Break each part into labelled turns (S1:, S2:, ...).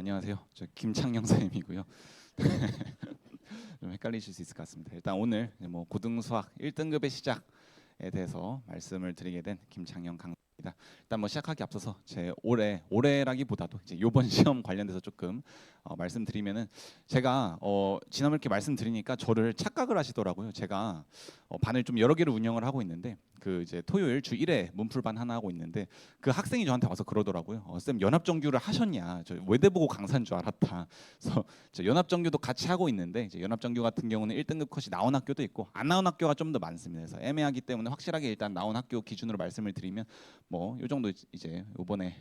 S1: 안녕하세요. 저 김창영 선생님이고요. 좀 헷갈리실 수 있을 것 같습니다. 일단 오늘 뭐 고등 수학 1등급의 시작에 대해서 말씀을 드리게 된 김창영 강사입니다. 일단 뭐 시작하기 앞서서 제 올해라기보다도 이제 이번 시험 관련돼서 조금 말씀드리면은 제가 지난번에 이렇게 말씀드리니까 저를 착각을 하시더라고요. 제가 반을 좀 여러 개를 운영을 하고 있는데 그 이제 토요일 주 1회 문풀반 하나 하고 있는데 그 학생이 저한테 와서 그러더라고요. 쌤 연합정규를 하셨냐? 저 외대 보고 강사인 줄 알았다. 그래서 저 연합정규도 같이 하고 있는데 이제 연합정규 같은 경우는 1등급 컷이 나온 학교도 있고 안 나온 학교가 좀 더 많습니다. 그래서 애매하기 때문에 확실하게 일단 나온 학교 기준으로 말씀을 드리면 뭐 요 정도 이제 이번에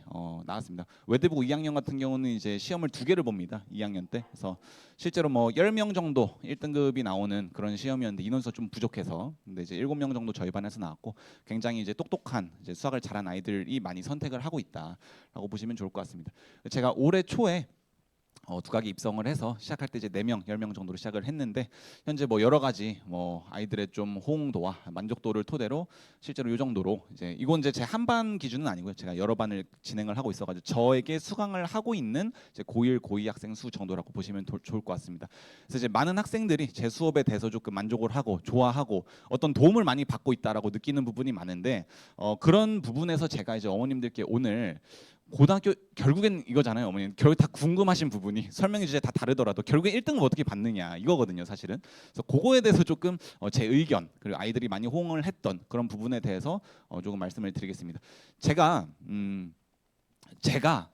S1: 나왔습니다. 외대 보고 2학년 같은 경우는 이제 시험을 2개를 봅니다. 2학년 때. 그래서 실제로 뭐 10명 정도 1등급이 나오는 그런 시험이었는데 인원수가 좀 부족해서 근데 이제 7명 정도 저희 반에서 나왔고 굉장히 이제 똑똑한 이제 수학을 잘한 아이들이 많이 선택을 하고 있다라고 보시면 좋을 것 같습니다. 제가 올해 초에 두각에 입성을 해서 시작할 때 이제 4명, 10명 정도로 시작을 했는데 현재 뭐 여러 가지 뭐 아이들의 좀 호응도와 만족도를 토대로 실제로 이 정도로 이제 이건 이제 제 한 반 기준은 아니고요. 제가 여러 반을 진행을 하고 있어가지고 저에게 수강을 하고 있는 이제 고1, 고2 학생 수 정도라고 보시면 좋을 것 같습니다. 그래서 이제 많은 학생들이 제 수업에 대해서 조금 만족을 하고 좋아하고 어떤 도움을 많이 받고 있다라고 느끼는 부분이 많은데 그런 부분에서 제가 이제 어머님들께 오늘 고등학교 결국엔 이거잖아요. 어머니 결국 다 궁금하신 부분이 설명해 주제 다 다르더라도 결국엔 1등급 어떻게 받느냐 이거거든요 사실은. 그래서 그거에 대해서 조금 제 의견 그리고 아이들이 많이 호응을 했던 그런 부분에 대해서 조금 말씀을 드리겠습니다. 제가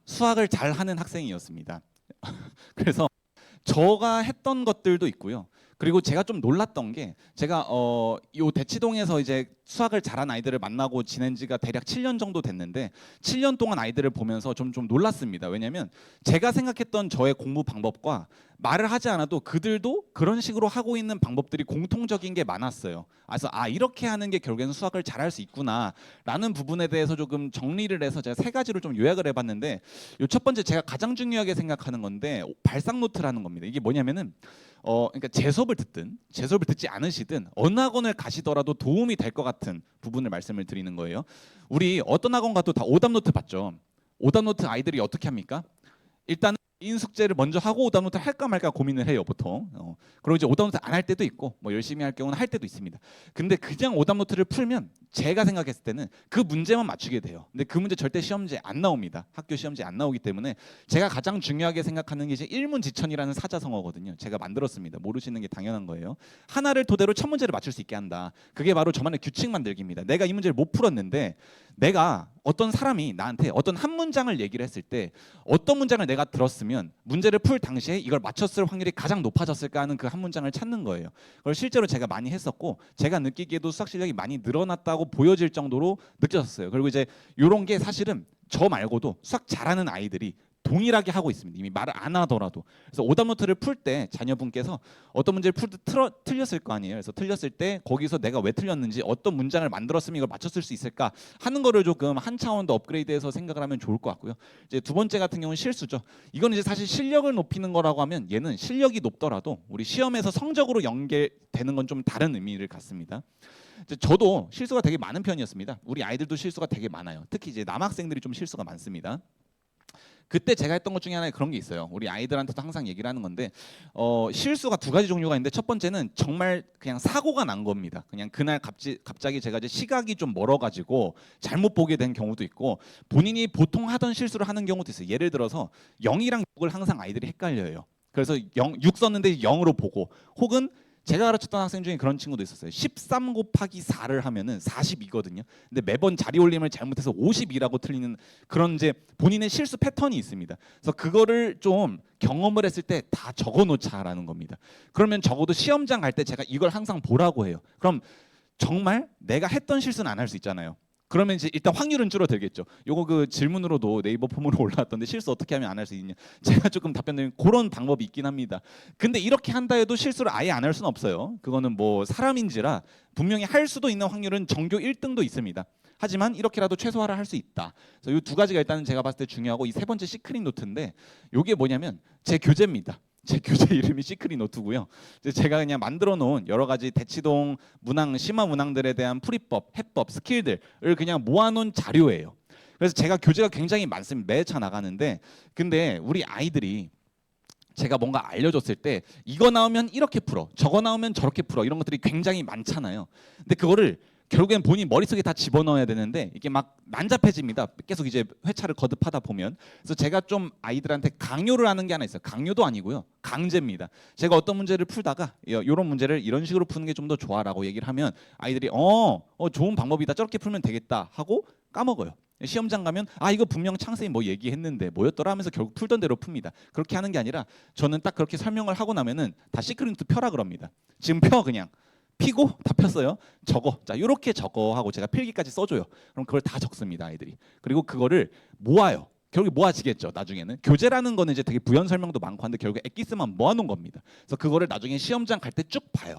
S1: 수학을 잘하는 학생이었습니다. 그래서 저가 했던 것들도 있고요. 그리고 제가 좀 놀랐던 게 제가 요 대치동에서 이제 수학을 잘한 아이들을 만나고 지낸 지가 대략 7년 정도 됐는데 7년 동안 아이들을 보면서 좀 놀랐습니다. 왜냐하면 제가 생각했던 저의 공부 방법과 말을 하지 않아도 그들도 그런 식으로 하고 있는 방법들이 공통적인 게 많았어요. 그래서 이렇게 하는 게 결국에는 수학을 잘할 수 있구나라는 부분에 대해서 조금 정리를 해서 제가 3가지로 좀 요약을 해봤는데 요 첫 번째 제가 가장 중요하게 생각하는 건데 발상 노트라는 겁니다. 이게 뭐냐면은 그러니까 제 수업을 듣든 제 수업을 듣지 않으시든 어느 학원을 가시더라도 도움이 될 것 같은 부분을 말씀을 드리는 거예요. 우리 어떤 학원 가도 다 오답 노트 봤죠. 오답 노트 아이들이 어떻게 합니까? 일단 개인 숙제를 먼저 하고 오답 노트를 할까 말까 고민을 해요 보통. 그리고 이제 오답 노트 안 할 때도 있고 뭐 열심히 할 경우는 할 때도 있습니다. 근데 그냥 오답 노트를 풀면 제가 생각했을 때는 그 문제만 맞추게 돼요. 근데 그 문제 절대 시험지에 안 나옵니다. 학교 시험지에 안 나오기 때문에 제가 가장 중요하게 생각하는 게 이제 일문지천이라는 사자성어거든요. 제가 만들었습니다. 모르시는 게 당연한 거예요. 하나를 토대로 첫 문제를 맞출 수 있게 한다. 그게 바로 저만의 규칙 만들기입니다. 내가 이 문제를 못 풀었는데 내가 어떤 사람이 나한테 어떤 한 문장을 얘기를 했을 때 어떤 문장을 내가 들었으면 문제를 풀 당시에 이걸 맞췄을 확률이 가장 높아졌을까 하는 그 한 문장을 찾는 거예요. 그걸 실제로 제가 많이 했었고 제가 느끼기에도 수학 실력이 많이 늘어났다고 보여질 정도로 느껴졌어요. 그리고 이제 이런 게 사실은 저 말고도 수학 잘하는 아이들이 동일하게 하고 있습니다. 이미 말을 안 하더라도. 그래서 오답 노트를 풀 때 자녀분께서 어떤 문제를 풀 때 틀렸을 거 아니에요. 그래서 틀렸을 때 거기서 내가 왜 틀렸는지 어떤 문장을 만들었으면 이걸 맞췄을 수 있을까 하는 거를 조금 한 차원 더 업그레이드해서 생각을 하면 좋을 것 같고요. 이제 두 번째 같은 경우는 실수죠. 이건 이제 사실 실력을 높이는 거라고 하면 얘는 실력이 높더라도 우리 시험에서 성적으로 연계되는 건 좀 다른 의미를 갖습니다. 저도 실수가 되게 많은 편이었습니다. 우리 아이들도 실수가 되게 많아요. 특히 이제 남학생들이 좀 실수가 많습니다. 그때 제가 했던 것 중에 하나에 그런 게 있어요. 우리 아이들한테도 항상 얘기를 하는 건데 실수가 2가지 종류가 있는데 첫 번째는 정말 그냥 사고가 난 겁니다. 그냥 그날 갑자기 제가 이제 시각이 좀 멀어가지고 잘못 보게 된 경우도 있고 본인이 보통 하던 실수를 하는 경우도 있어요. 예를 들어서 0이랑 6을 항상 아이들이 헷갈려요. 그래서 6 썼는데 0으로 보고 혹은 제가 가르쳤던 학생 중에 그런 친구도 있었어요. 13 곱하기 4를 하면은 42거든요. 근데 매번 자리 올림을 잘못해서 52라고 틀리는 그런 이제 본인의 실수 패턴이 있습니다. 그래서 그거를 좀 경험을 했을 때 다 적어 놓자라는 겁니다. 그러면 적어도 시험장 갈 때 제가 이걸 항상 보라고 해요. 그럼 정말 내가 했던 실수는 안 할 수 있잖아요. 그러면 이제 일단 확률은 줄어들겠죠. 요거 그 질문으로도 네이버 폼으로 올라왔던데 실수 어떻게 하면 안 할 수 있냐. 제가 조금 답변드리면 그런 방법이 있긴 합니다. 근데 이렇게 한다 해도 실수를 아예 안 할 수는 없어요. 그거는 뭐 사람인지라 분명히 할 수도 있는 확률은 전교 1등도 있습니다. 하지만 이렇게라도 최소화를 할 수 있다. 그래서 이 2가지가 일단은 제가 봤을 때 중요하고 이 3번째 시크릿 노트인데 이게 뭐냐면 제 교재입니다. 제 교재 이름이 시크릿 노트고요. 제가 그냥 만들어 놓은 여러 가지 대치동 문항, 심화 문항들에 대한 풀이법, 해법, 스킬들을 그냥 모아놓은 자료예요. 그래서 제가 교재가 굉장히 많습니다. 매차 나가는데 근데 우리 아이들이 제가 뭔가 알려줬을 때 이거 나오면 이렇게 풀어, 저거 나오면 저렇게 풀어 이런 것들이 굉장히 많잖아요. 근데 그거를 결국엔 본인 머릿속에 다 집어넣어야 되는데 이게 막 난잡해집니다. 계속 이제 회차를 거듭하다 보면. 그래서 제가 좀 아이들한테 강요를 하는 게 하나 있어요. 강요도 아니고요. 강제입니다. 제가 어떤 문제를 풀다가 이런 문제를 이런 식으로 푸는 게 좀 더 좋아라고 얘기를 하면 아이들이 좋은 방법이다. 저렇게 풀면 되겠다 하고 까먹어요. 시험장 가면 이거 분명 창쌤이 뭐 얘기했는데 뭐였더라 하면서 결국 풀던 대로 풉니다. 그렇게 하는 게 아니라 저는 딱 그렇게 설명을 하고 나면은 다 시크릿노트 펴라 그럽니다. 지금 펴 그냥. 피고 다 폈어요. 적어. 자, 요렇게 적어 하고 제가 필기까지 써줘요. 그럼 그걸 다 적습니다, 아이들이. 그리고 그거를 모아요. 결국에 모아지겠죠, 나중에는. 교재라는 거는 이제 되게 부연 설명도 많고 한데 결국에 엑기스만 모아놓은 겁니다. 그래서 그거를 나중에 시험장 갈 때 쭉 봐요.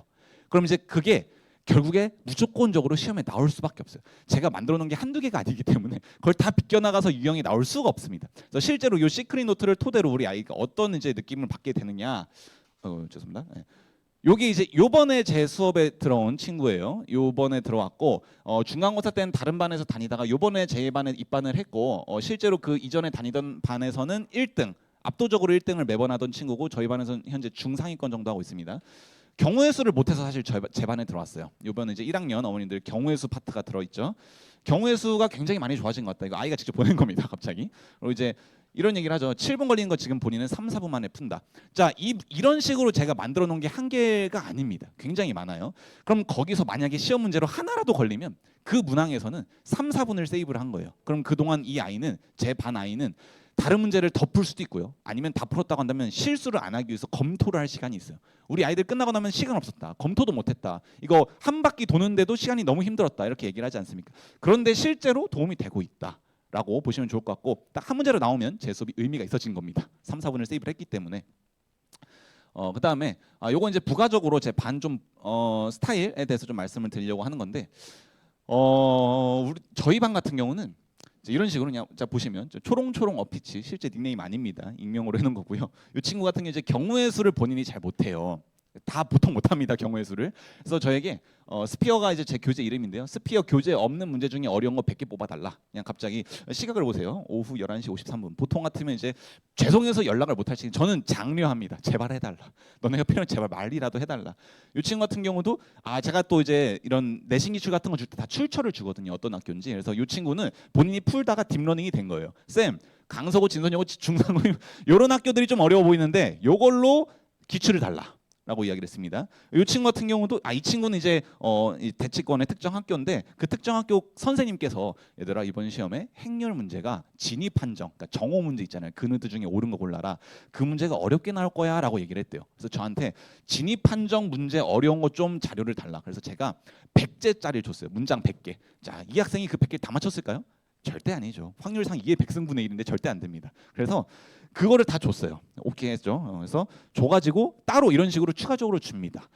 S1: 그럼 이제 그게 결국에 무조건적으로 시험에 나올 수밖에 없어요. 제가 만들어 놓은 게 한두 개가 아니기 때문에 그걸 다 비껴나가서 유형이 나올 수가 없습니다. 그래서 실제로 이 시크릿 노트를 토대로 우리 아이가 어떤 이제 느낌을 받게 되느냐. 죄송합니다. 네. 요게 이제 요번에 제 수업에 들어온 친구예요. 요번에 들어왔고 중간고사 때는 다른 반에서 다니다가 요번에 제 반에 입반을 했고 실제로 그 이전에 다니던 반에서는 1등 압도적으로 1등을 매번 하던 친구고 저희 반에서는 현재 중상위권 정도 하고 있습니다. 경우의 수를 못해서 사실 제 반에 들어왔어요. 요번에 이제 1학년 어머님들 경우의 수 파트가 들어있죠. 경우의 수가 굉장히 많이 좋아진 것 같다. 이거 아이가 직접 보낸 겁니다. 갑자기. 그리고 이제 이런 얘기를 하죠. 7분 걸리는 거 지금 본인은 3, 4분 만에 푼다. 자, 이런 식으로 제가 만들어 놓은 게 한계가 아닙니다. 굉장히 많아요. 그럼 거기서 만약에 시험 문제로 하나라도 걸리면 그 문항에서는 3, 4분을 세이브를 한 거예요. 그럼 그동안 이 아이는 제 반 아이는 다른 문제를 더 풀 수도 있고요. 아니면 다 풀었다고 한다면 실수를 안 하기 위해서 검토를 할 시간이 있어요. 우리 아이들 끝나고 나면 시간 없었다. 검토도 못했다. 이거 한 바퀴 도는데도 시간이 너무 힘들었다. 이렇게 얘기를 하지 않습니까? 그런데 실제로 도움이 되고 있다. 라고 보시면 좋을 것 같고 딱 한 문제로 나오면 제 수업이 의미가 있어진 겁니다. 3, 4분을 세이브를 했기 때문에. 그다음에 요거 이제 부가적으로 제 반 좀 스타일에 대해서 좀 말씀을 드리려고 하는 건데 저희 반 같은 경우는 이런 식으로 그냥 자 보시면 초롱초롱 어피치 실제 닉네임 아닙니다. 익명으로 해놓은 거고요. 이 친구 같은 경우 이제 경우의 수를 본인이 잘 못해요. 다 보통 못합니다. 경우의 수를. 그래서 저에게 스피어가 이제 제 교재 이름인데요. 스피어 교재 없는 문제 중에 어려운 거 100개 뽑아달라. 그냥 갑자기 시각을 보세요. 오후 11시 53분. 보통 같으면 이제 죄송해서 연락을 못할 시간. 저는 장려합니다. 제발 해달라. 너네가 필요하면 제발 말이라도 해달라. 이 친구 같은 경우도 제가 또 이제 이런 내신 기출 같은 거 줄 때 다 출처를 주거든요. 어떤 학교인지. 그래서 이 친구는 본인이 풀다가 딥러닝이 된 거예요. 쌤, 강서구, 진선여고, 중상고 이런 학교들이 좀 어려워 보이는데 요걸로 기출을 달라. 라고 이야기를 했습니다. 이 친구 같은 경우도 이 친구는 이제 이 대치권의 특정 학교인데 그 특정 학교 선생님께서 얘들아 이번 시험에 행렬 문제가 진입 판정, 그러니까 정오 문제 있잖아요. 그 느드 중에 옳은 거 골라라. 그 문제가 어렵게 나올 거야라고 얘기를 했대요. 그래서 저한테 진입 판정 문제 어려운 거 좀 자료를 달라. 그래서 제가 100제짜리를 줬어요. 문장 100개. 자, 이 학생이 그 100개 다 맞췄을까요? 절대 아니죠. 확률상 2의 100승분의 1인데 절대 안 됩니다. 그래서 그거를 다 줬어요. 오케이 했죠. 그래서 줘가지고 따로 이런 식으로 추가적으로 줍니다.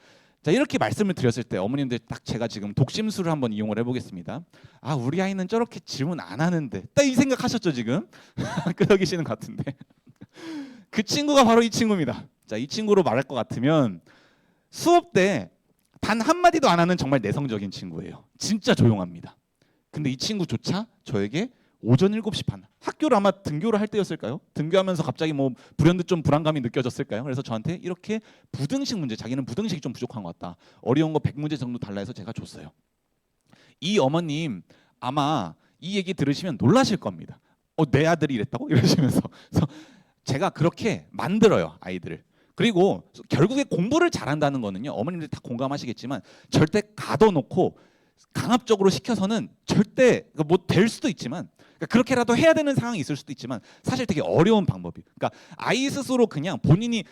S1: 자, 이렇게 말씀을 드렸을 때 어머님들 딱 제가 지금 독심술을 한번 이용을 해보겠습니다. 우리 아이는 저렇게 질문 안 하는데 딱 이 생각하셨죠 지금? 끄덕이시는 것 같은데 그 친구가 바로 이 친구입니다. 자, 이 친구로 말할 것 같으면 수업 때 단 한마디도 안 하는 정말 내성적인 친구예요. 진짜 조용합니다. 근데 이 친구조차 저에게 오전 7시 반 학교를 아마 등교를 할 때였을까요? 등교하면서 갑자기 뭐 불현듯 좀 불안감이 느껴졌을까요? 그래서 저한테 이렇게 부등식 문제, 자기는 부등식이 좀 부족한 것 같다. 어려운 거 100문제 정도 달라 해서 제가 줬어요. 이 어머님 아마 이 얘기 들으시면 놀라실 겁니다. 내 아들이 이랬다고? 이러시면서. 그래서 제가 그렇게 만들어요, 아이들을. 그리고 결국에 공부를 잘한다는 거는요. 어머님들 다 공감하시겠지만 절대 가둬놓고 강압적으로 시켜서는 절대 뭐 될 수도 있지만 그렇게라도 해야 되는 상황이 있을 수도 있지만 사실 되게 어려운 방법이에요. 그러니까 아이 스스로 그냥 본인이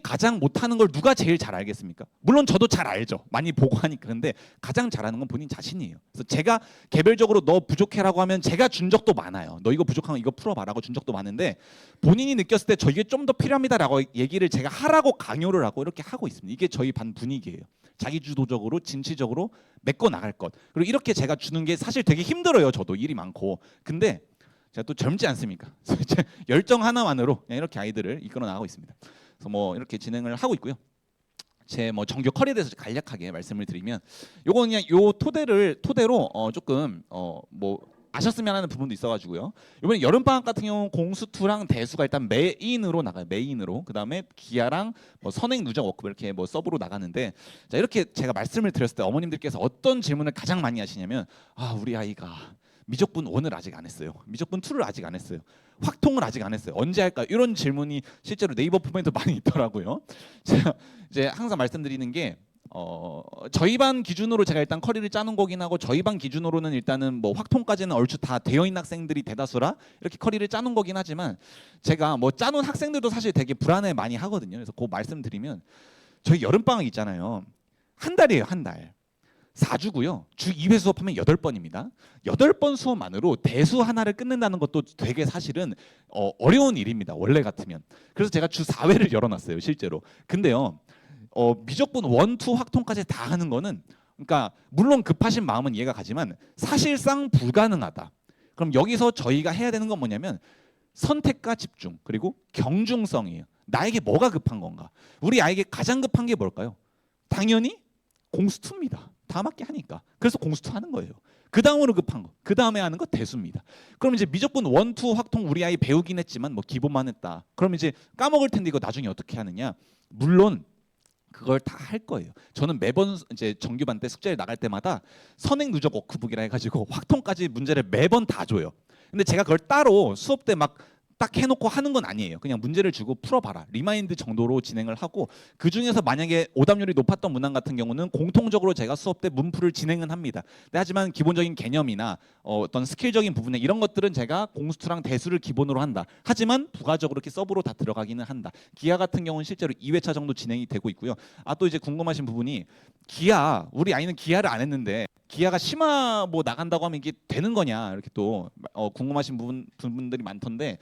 S1: 가장 못하는 걸 누가 제일 잘 알겠습니까? 물론 저도 잘 알죠. 많이 보고 하니까. 근데 가장 잘하는 건 본인 자신이에요. 그래서 제가 개별적으로 너 부족해라고 하면 제가 준 적도 많아요. 너 이거 부족한 거 이거 풀어봐라고 준 적도 많은데 본인이 느꼈을 때 저 이게 좀 더 필요합니다라고 얘기를 제가 하라고 강요를 하고 이렇게 하고 있습니다. 이게 저희 반 분위기예요. 자기주도적으로 진취적으로 메꿔 나갈 것. 그리고 이렇게 제가 주는 게 사실 되게 힘들어요. 저도 일이 많고. 근데 제가 또 젊지 않습니까? 열정 하나만으로 그냥 이렇게 아이들을 이끌어 나가고 있습니다. 그래서 뭐 이렇게 진행을 하고 있고요. 제 뭐 정규 커리에 대해서 간략하게 말씀을 드리면 요건 그냥 요 토대로 조금 뭐 아셨으면 하는 부분도 있어가지고요. 이번에 여름방학 같은 경우는 공수2랑 대수가 일단 메인으로 나가요. 메인으로. 그 다음에 기하랑 뭐 선행, 누적, 워크업 이렇게 뭐 서브로 나가는데, 자 이렇게 제가 말씀을 드렸을 때 어머님들께서 어떤 질문을 가장 많이 하시냐면, 아 우리 아이가 미적분 1을 아직 안 했어요. 미적분 2를 아직 안 했어요. 확통을 아직 안 했어요. 언제 할까? 이런 질문이 실제로 네이버 포맷도 많이 있더라고요. 제가 이제 항상 말씀드리는 게 저희 반 기준으로 제가 일단 커리를 짜는 거긴 하고, 저희 반 기준으로는 일단은 뭐 확통까지는 얼추 다 되어 있는 학생들이 대다수라 이렇게 커리를 짜는 거긴 하지만, 제가 뭐 짜놓은 학생들도 사실 되게 불안해 많이 하거든요. 그래서 그 말씀드리면, 저희 여름방학 있잖아요. 한 달이에요, 한 달. 4주고요. 주 2회 수업하면 8번입니다. 8번 수업만으로 대수 하나를 끊는다는 것도 되게 사실은 어려운 일입니다. 원래 같으면. 그래서 제가 주 4회를 열어놨어요, 실제로. 근데요. 미적분 1, 2 확통까지 다 하는 거는, 그러니까 물론 급하신 마음은 이해가 가지만 사실상 불가능하다. 그럼 여기서 저희가 해야 되는 건 뭐냐면 선택과 집중, 그리고 경중성이에요. 나에게 뭐가 급한 건가? 우리 아이에게 가장 급한 게 뭘까요? 당연히 공수2입니다. 다 맞게 하니까. 그래서 공수2 하는 거예요. 그 다음으로 급한 거, 그 다음에 하는 거 대수입니다. 그럼 이제 미적분 1, 2 확통 우리 아이 배우긴 했지만 뭐 기본만 했다. 그럼 이제 까먹을 텐데 이거 나중에 어떻게 하느냐? 물론 그걸 다 할 거예요. 저는 매번 이제 정규반 때 숙제를 나갈 때마다 선행, 누적, 워크북이라 해가지고 확통까지 문제를 매번 다 줘요. 근데 제가 그걸 따로 수업 때 막 딱 해놓고 하는 건 아니에요. 그냥 문제를 주고 풀어봐라, 리마인드 정도로 진행을 하고, 그 중에서 만약에 오답률이 높았던 문항 같은 경우는 공통적으로 제가 수업 때 문풀을 진행은 합니다. 근데 하지만 기본적인 개념이나 어떤 스킬적인 부분에 이런 것들은 제가 공수2랑 대수를 기본으로 한다. 하지만 부가적으로 이렇게 서브로 다 들어가기는 한다. 기하 같은 경우는 실제로 2회차 정도 진행이 되고 있고요. 또 이제 궁금하신 부분이, 기하, 우리 아이는 기하를 안 했는데 기하가 심화 뭐 나간다고 하면 이게 되는 거냐, 이렇게 또 궁금하신 부분들이 많던데,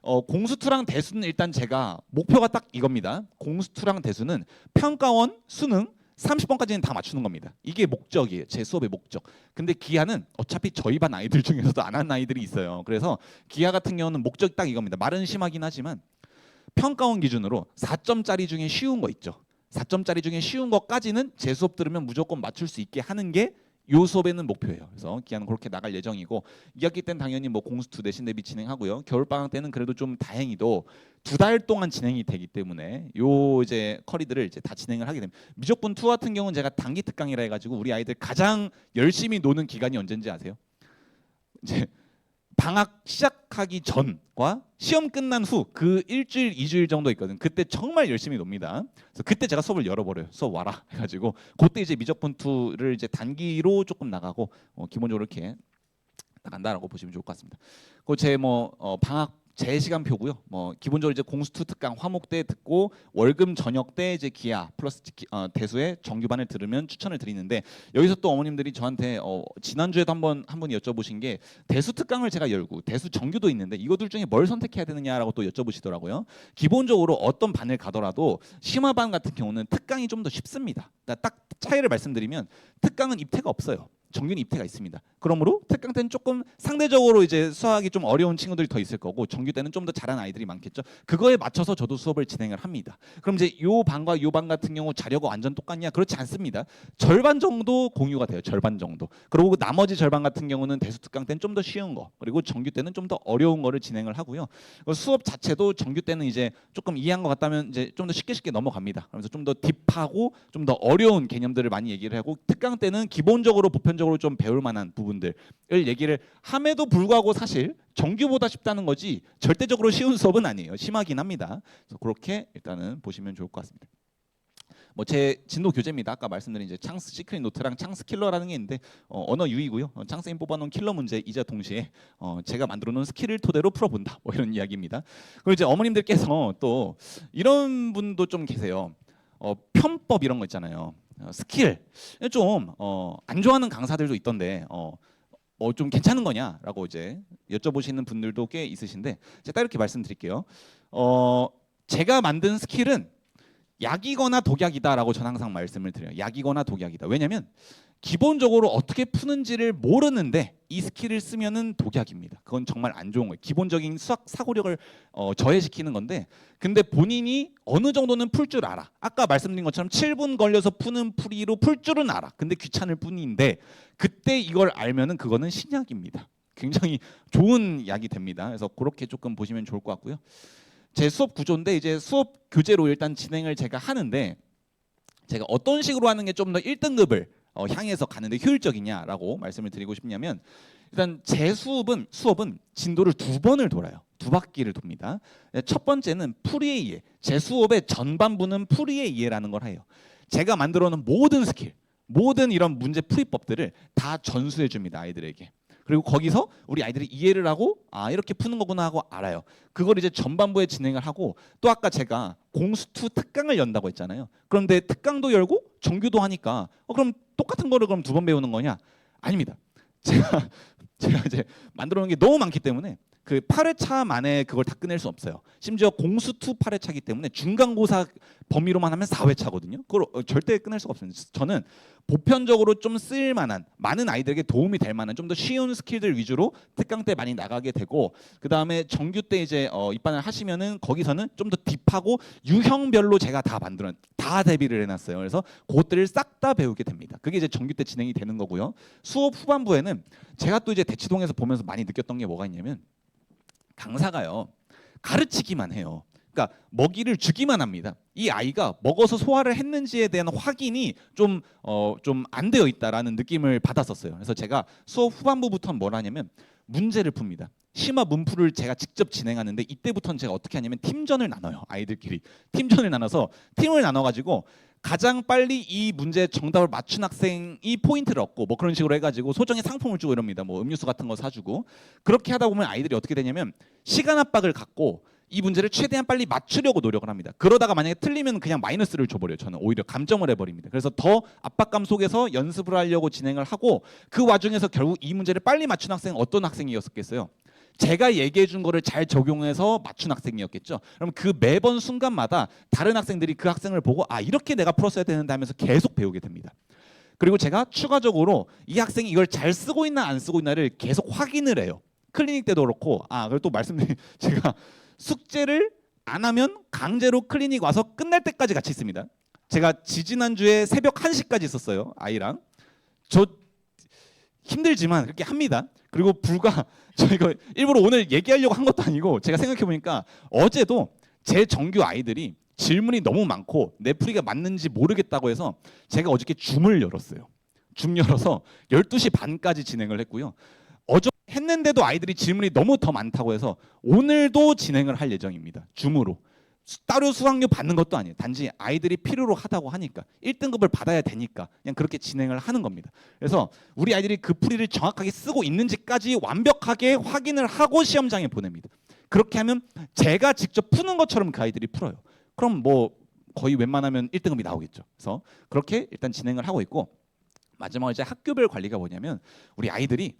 S1: 공수2랑 대수는 일단 제가 목표가 딱 이겁니다. 공수2랑 대수는 평가원, 수능 30번까지는 다 맞추는 겁니다. 이게 목적이에요. 제 수업의 목적. 근데 기하는 어차피 저희 반 아이들 중에서도 안 하는 아이들이 있어요. 그래서 기하 같은 경우는 목적이 딱 이겁니다. 말은 심하긴 하지만 평가원 기준으로 4점짜리 중에 쉬운 거 있죠. 4점짜리 중에 쉬운 거까지는 제 수업 들으면 무조건 맞출 수 있게 하는 게 요 수업에는 목표예요. 그래서 기하는 그렇게 나갈 예정이고, 2학기 때는 당연히 뭐 공수2 내신 대비 진행하고요. 겨울방학 때는 그래도 좀 다행히도 2달 동안 진행이 되기 때문에 요 이제 커리들을 이제 다 진행을 하게 됩니다. 미적분 2 같은 경우는 제가 단기 특강이라 해가지고 우리 아이들 가장 열심히 노는 기간이 언제인지 아세요? 이제 방학 시작하기 전과 시험 끝난 후 그 일주일, 2주일 정도 있거든. 그때 정말 열심히 놉니다. 그래서 그때 제가 수업을 열어버려요. 수업 와라 해가지고 그때 이제 미적분 2를 이제 단기로 조금 나가고 기본적으로 이렇게 나간다라고 보시면 좋을 것 같습니다. 그 제 뭐 방학 제 시간표고요. 뭐 기본적으로 이제 공수2 특강 화목 때 듣고 월금 저녁 때 이제 기하 플러스 대수의 정규반을 들으면 추천을 드리는데, 여기서 또 어머님들이 저한테 지난주에도 한 분이 여쭤보신 게, 대수 특강을 제가 열고 대수 정규도 있는데 이거 둘 중에 뭘 선택해야 되느냐라고 또 여쭤보시더라고요. 기본적으로 어떤 반을 가더라도 심화반 같은 경우는 특강이 좀 더 쉽습니다. 그러니까 딱 차이를 말씀드리면, 특강은 입태가 없어요. 정규는 입태가 있습니다. 그러므로 특강 때는 조금 상대적으로 이제 수학이 좀 어려운 친구들이 더 있을 거고, 정규 때는 좀 더 잘하는 아이들이 많겠죠. 그거에 맞춰서 저도 수업을 진행을 합니다. 그럼 이제 요 반과 요 반 같은 경우 자료가 완전 똑같냐? 그렇지 않습니다. 절반 정도 공유가 돼요. 절반 정도. 그리고 나머지 절반 같은 경우는 대수 특강 때는 좀 더 쉬운 거, 그리고 정규 때는 좀 더 어려운 거를 진행을 하고요. 수업 자체도 정규 때는 이제 조금 이해한 것 같다면 이제 좀 더 쉽게 넘어갑니다. 그래서 좀 더 딥하고 좀 더 어려운 개념들을 많이 얘기를 하고, 특강 때는 기본적으로 보편적으로 좀 배울 만한 부분들을 얘기를 함에도 불구하고 사실 정규보다 쉽다는 거지 절대적으로 쉬운 수업은 아니에요. 심하긴 합니다. 그래서 그렇게 일단은 보시면 좋을 것 같습니다. 뭐 제 진도 교재입니다. 아까 말씀드린 이제 창스 시크릿 노트랑 창스 킬러라는 게 있는데, 언어 유희고요. 창스인 뽑아놓은 킬러 문제이자 동시에 제가 만들어놓은 스킬을 토대로 풀어본다, 뭐 이런 이야기입니다. 그리고 이제 어머님들께서 또 이런 분도 좀 계세요. 편법 이런 거 있잖아요. 스킬 좀 안 좋아하는 강사들도 있던데 좀 괜찮은 거냐라고 이제 여쭤보시는 분들도 꽤 있으신데, 제가 딱 이렇게 말씀드릴게요. 제가 만든 스킬은 약이거나 독약이다라고 저는 항상 말씀을 드려요. 약이거나 독약이다. 왜냐하면 기본적으로 어떻게 푸는지를 모르는데 이 스킬을 쓰면은 독약입니다. 그건 정말 안 좋은 거예요. 기본적인 수학 사고력을 저해시키는 건데, 근데 본인이 어느 정도는 풀 줄 알아. 아까 말씀드린 것처럼 7분 걸려서 푸는 풀이로 풀 줄은 알아. 근데 귀찮을 뿐인데, 그때 이걸 알면은 그거는 신약입니다. 굉장히 좋은 약이 됩니다. 그래서 그렇게 조금 보시면 좋을 것 같고요. 제 수업 구조인데 이제 수업 교재로 일단 진행을 제가 하는데 제가 어떤 식으로 하는 게 좀 더 1등급을 향해서 가는데 효율적이냐라고 말씀을 드리고 싶냐면 일단 제 수업은 진도를 2번을 돌아요. 2바퀴를 돕니다. 첫 번째는 풀이의 이해. 제 수업의 전반부는 풀이의 이해라는 걸 해요. 제가 만들어 놓은 모든 스킬, 모든 이런 문제 풀이법들을 다 전수해 줍니다. 아이들에게. 그리고 거기서 우리 아이들이 이해를 하고 아 이렇게 푸는 거구나 하고 알아요. 그걸 이제 전반부에 진행을 하고 또 아까 제가 공수투 특강을 연다고 했잖아요. 그런데 특강도 열고 정규도 하니까 그럼 똑같은 거를 그럼 2번 배우는 거냐? 아닙니다. 제가 이제 만들어 놓은 게 너무 많기 때문에 그 8회차 만에 그걸 다 끝낼 수 없어요. 심지어 공수투 8회차기 때문에 중간고사 범위로만 하면 4회차거든요. 그걸 절대 끝낼 수가 없습니다. 저는 보편적으로 좀 쓸만한 많은 아이들에게 도움이 될 만한 좀 더 쉬운 스킬들 위주로 특강 때 많이 나가게 되고 그 다음에 정규 때 이제 입반을 하시면은 거기서는 좀 더 딥하고 유형별로 제가 다 대비를 해놨어요. 그래서 그것들을 싹 다 배우게 됩니다. 그게 이제 정규 때 진행이 되는 거고요. 수업 후반부에는 제가 또 이제 대치동에서 보면서 많이 느꼈던 게 뭐가 있냐면 강사가요 가르치기만 해요. 그러니까 먹이를 주기만 합니다. 이 아이가 먹어서 소화를 했는지에 대한 확인이 좀 안 되어 있다라는 느낌을 받았었어요. 그래서 제가 수업 후반부부터는 뭘 하냐면 문제를 풉니다. 심화 문풀을 제가 직접 진행하는데 이때부터는 제가 어떻게 하냐면 팀전을 나눠요. 아이들끼리 팀전을 나눠서 팀을 나눠가지고 가장 빨리 이 문제 정답을 맞춘 학생이 포인트를 얻고 뭐 그런 식으로 해가지고 소정의 상품을 주고 이럽니다. 뭐 음료수 같은 거 사주고 그렇게 하다 보면 아이들이 어떻게 되냐면 시간 압박을 갖고 이 문제를 최대한 빨리 맞추려고 노력을 합니다. 그러다가 만약에 틀리면 그냥 마이너스를 줘버려요. 저는 오히려 감점을 해버립니다. 그래서 더 압박감 속에서 연습을 하려고 진행을 하고 그 와중에서 결국 이 문제를 빨리 맞춘 학생은 어떤 학생이었겠어요? 제가 얘기해 준 거를 잘 적용해서 맞춘 학생이었겠죠. 그럼 그 매번 순간마다 다른 학생들이 그 학생을 보고 아 이렇게 내가 풀었어야 되는데 하면서 계속 배우게 됩니다. 그리고 제가 추가적으로 이 학생이 이걸 잘 쓰고 있나 안 쓰고 있나를 계속 확인을 해요. 클리닉 때도 그렇고 그리고 또 말씀드린 제가 숙제를 안 하면 강제로 클리닉 와서 끝날 때까지 같이 있습니다. 제가 지지난주에 새벽 1시까지 있었어요. 아이랑. 저 힘들지만 그렇게 합니다. 그리고 저희가 일부러 오늘 얘기하려고 한 것도 아니고 제가 생각해 보니까 어제도 제 정규 아이들이 질문이 너무 많고 내 풀이가 맞는지 모르겠다고 해서 제가 어저께 줌을 열었어요. 줌 열어서 12시 반까지 진행을 했고요. 어제 했는데도 아이들이 질문이 너무 더 많다고 해서 오늘도 진행을 할 예정입니다. 줌으로. 따로 수강료 받는 것도 아니에요. 단지 아이들이 필요로 하다고 하니까 1등급을 받아야 되니까 그냥 그렇게 진행을 하는 겁니다. 그래서 우리 아이들이 그 풀이를 정확하게 쓰고 있는지까지 완벽하게 확인을 하고 시험장에 보냅니다. 그렇게 하면 제가 직접 푸는 것처럼 그 아이들이 풀어요. 그럼 뭐 거의 웬만하면 1등급이 나오겠죠. 그래서 그렇게 일단 진행을 하고 있고 마지막으로 이제 학교별 관리가 뭐냐면 우리 아이들이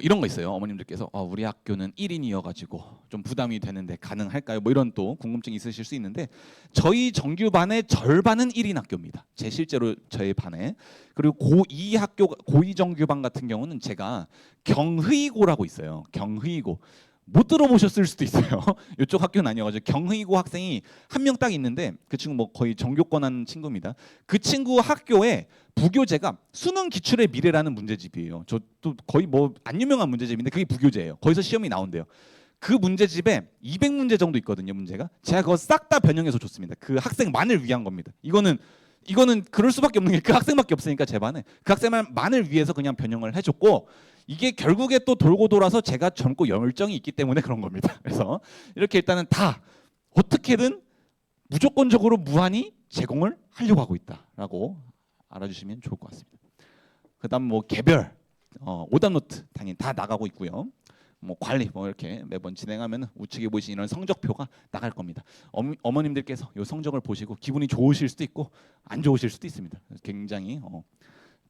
S1: 이런 거 있어요. 어머님들께서 우리 학교는 1인이어가지고 좀 부담이 되는데 가능할까요? 뭐 이런 또 궁금증이 있으실 수 있는데 저희 정규반의 절반은 1인 학교입니다. 제 실제로 저희 반에. 그리고 고2 정규반 같은 경우는 제가 경의고라고 있어요. 경의고. 못 들어보셨을 수도 있어요. 이쪽 학교는 아니어가지고 경의고 학생이 한 명 딱 있는데 그 친구 뭐 거의 전교권한 친구입니다. 그 친구 학교에 부교재가 수능 기출의 미래라는 문제집이에요. 저도 거의 뭐 안 유명한 문제집인데 그게 부교재예요. 거기서 시험이 나온대요. 그 문제집에 200문제 정도 있거든요. 문제가 제가 그거 싹 다 변형해서 줬습니다. 그 학생만을 위한 겁니다. 이거는 그럴 수밖에 없는 게 그 학생밖에 없으니까 제 반에 그 학생만을 위해서 그냥 변형을 해줬고 이게 결국에 또 돌고 돌아서 제가 젊고 열정이 있기 때문에 그런 겁니다. 그래서 이렇게 일단은 다 어떻게든 무조건적으로 무한히 제공을 하려고 하고 있다라고 알아주시면 좋을 것 같습니다. 그다음 뭐 개별 오답노트 당연히 다 나가고 있고요. 뭐 관리 뭐 이렇게 매번 진행하면 우측에 보시는 이런 성적표가 나갈 겁니다. 어머님들께서 이 성적을 보시고 기분이 좋으실 수도 있고 안 좋으실 수도 있습니다. 굉장히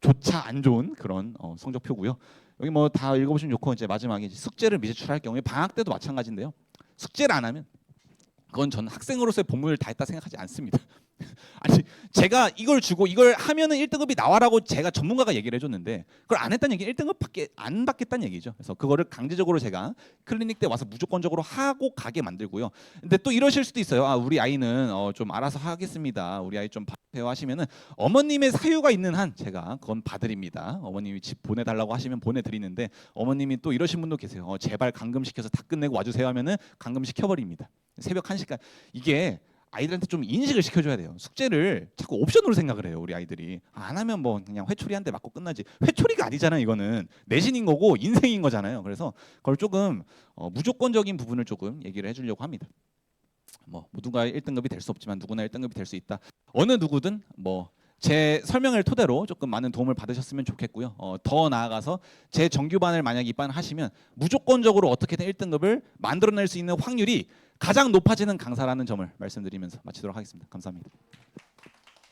S1: 조차 안 좋은 그런 성적표고요. 여기 뭐 다 읽어보시면 좋고 이제 마지막에 숙제를 미제출할 경우에 방학 때도 마찬가지인데요. 숙제를 안 하면 그건 저는 학생으로서의 본분을 다했다 생각하지 않습니다. 아니 제가 이걸 주고 이걸 하면은 1등급이 나와라고 제가 전문가가 얘기를 해줬는데 그걸 안 했다는 얘기 1등급 안 받겠다는 얘기죠. 그래서 그거를 강제적으로 제가 클리닉 때 와서 무조건적으로 하고 가게 만들고요. 근데 또 이러실 수도 있어요. 아 우리 아이는 좀 알아서 하겠습니다. 우리 아이 좀 봐주세요 하시면은 어머님의 사유가 있는 한 제가 그건 봐드립니다. 어머님이 집 보내달라고 하시면 보내드리는데 어머님이 또 이러신 분도 계세요. 제발 감금시켜서 다 끝내고 와주세요 하면은 감금시켜버립니다. 새벽 1시까지 이게 아이들한테 좀 인식을 시켜줘야 돼요. 숙제를 자꾸 옵션으로 생각을 해요. 우리 아이들이 안 하면 뭐 그냥 회초리 한 대 맞고 끝나지. 회초리가 아니잖아요. 이거는 내신인 거고 인생인 거잖아요. 그래서 그걸 조금 무조건적인 부분을 조금 얘기를 해주려고 합니다. 뭐 누가 1등급이 될 수 없지만 누구나 1등급이 될 수 있다. 어느 누구든 뭐 제 설명을 토대로 조금 많은 도움을 받으셨으면 좋겠고요. 더 나아가서 제 정규반을 만약 입반하시면 무조건적으로 어떻게든 1등급을 만들어낼 수 있는 확률이 가장 높아지는 강사라는 점을 말씀드리면서 마치도록 하겠습니다. 감사합니다.